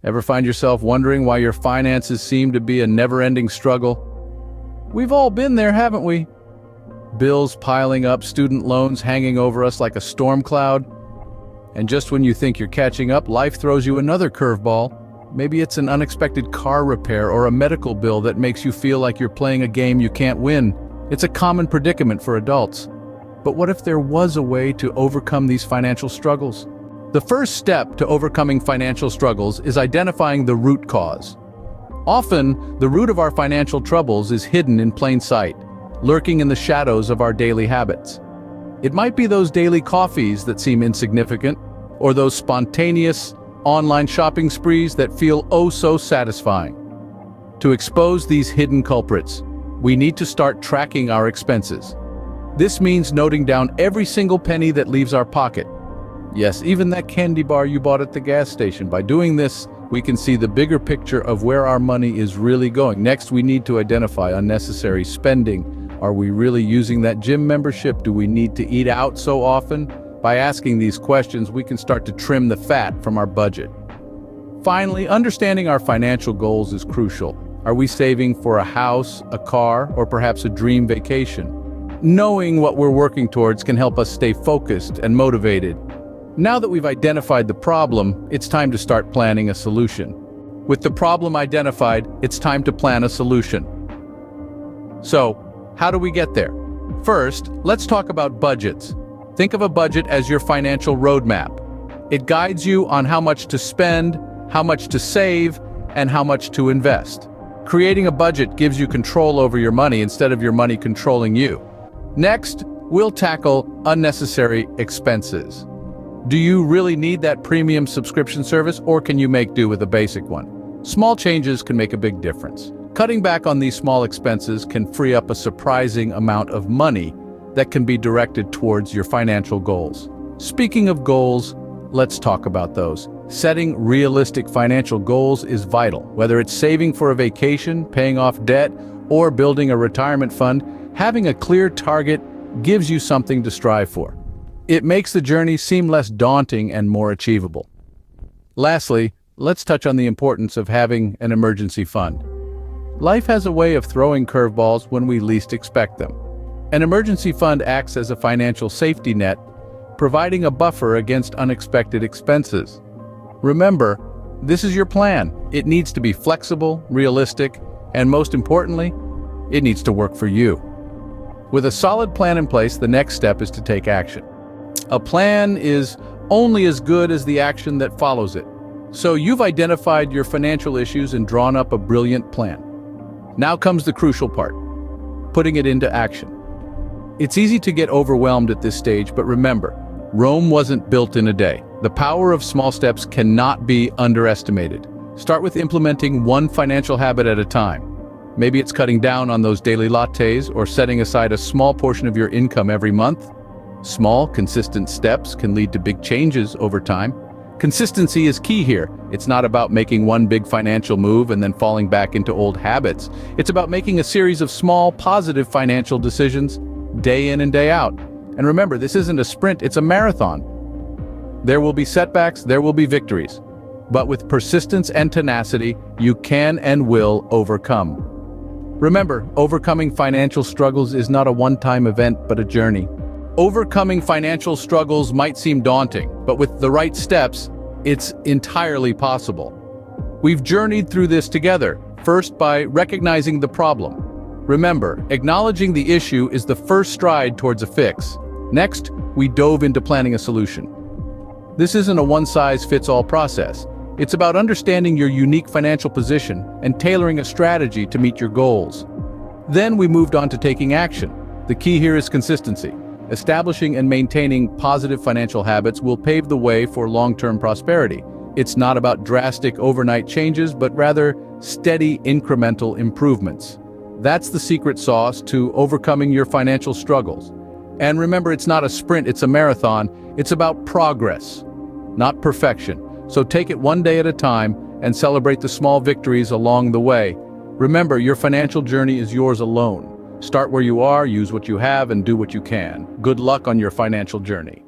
Ever find yourself wondering why your finances seem to be a never-ending struggle? We've all been there, haven't we? Bills piling up, student loans hanging over us like a storm cloud. And just when you think you're catching up, life throws you another curveball. Maybe it's an unexpected car repair or a medical bill that makes you feel like you're playing a game you can't win. It's a common predicament for adults. But what if there was a way to overcome these financial struggles? The first step to overcoming financial struggles is identifying the root cause. Often, the root of our financial troubles is hidden in plain sight, lurking in the shadows of our daily habits. It might be those daily coffees that seem insignificant, or those spontaneous online shopping sprees that feel oh so satisfying. To expose these hidden culprits, we need to start tracking our expenses. This means noting down every single penny that leaves our pocket. Yes, even that candy bar you bought at the gas station. By doing this, we can see the bigger picture of where our money is really going. Next, we need to identify unnecessary spending. Are we really using that gym membership? Do we need to eat out so often? By asking these questions, we can start to trim the fat from our budget. Finally, understanding our financial goals is crucial. Are we saving for a house, a car, or perhaps a dream vacation? Knowing what we're working towards can help us stay focused and motivated. Now that we've identified the problem, it's time to start planning a solution. With the problem identified, it's time to plan a solution. So, how do we get there? First, let's talk about budgets. Think of a budget as your financial roadmap. It guides you on how much to spend, how much to save, and how much to invest. Creating a budget gives you control over your money instead of your money controlling you. Next, we'll tackle unnecessary expenses. Do you really need that premium subscription service, or can you make do with a basic one? Small changes can make a big difference. Cutting back on these small expenses can free up a surprising amount of money that can be directed towards your financial goals. Speaking of goals, let's talk about those. Setting realistic financial goals is vital. Whether it's saving for a vacation, paying off debt, or building a retirement fund, having a clear target gives you something to strive for. It makes the journey seem less daunting and more achievable. Lastly, let's touch on the importance of having an emergency fund. Life has a way of throwing curveballs when we least expect them. An emergency fund acts as a financial safety net, providing a buffer against unexpected expenses. Remember, this is your plan. It needs to be flexible, realistic, and most importantly, it needs to work for you. With a solid plan in place, the next step is to take action. A plan is only as good as the action that follows it. So you've identified your financial issues and drawn up a brilliant plan. Now comes the crucial part, putting it into action. It's easy to get overwhelmed at this stage, but remember, Rome wasn't built in a day. The power of small steps cannot be underestimated. Start with implementing one financial habit at a time. Maybe it's cutting down on those daily lattes or setting aside a small portion of your income every month. Small, consistent steps can lead to big changes over time. Consistency is key here. It's not about making one big financial move and then falling back into old habits. It's about making a series of small, positive financial decisions day in and day out. And remember, this isn't a sprint, it's a marathon. There will be setbacks, there will be victories. But with persistence and tenacity, you can and will overcome. Remember, overcoming financial struggles is not a one-time event, but a journey. Overcoming financial struggles might seem daunting, but with the right steps, it's entirely possible. We've journeyed through this together, first by recognizing the problem. Remember, acknowledging the issue is the first stride towards a fix. Next, we dove into planning a solution. This isn't a one-size-fits-all process. It's about understanding your unique financial position and tailoring a strategy to meet your goals. Then we moved on to taking action. The key here is consistency. Establishing and maintaining positive financial habits will pave the way for long-term prosperity. It's not about drastic overnight changes, but rather steady incremental improvements. That's the secret sauce to overcoming your financial struggles. And remember, it's not a sprint, it's a marathon. It's about progress, not perfection. So take it one day at a time and celebrate the small victories along the way. Remember, your financial journey is yours alone. Start where you are, use what you have, and do what you can. Good luck on your financial journey.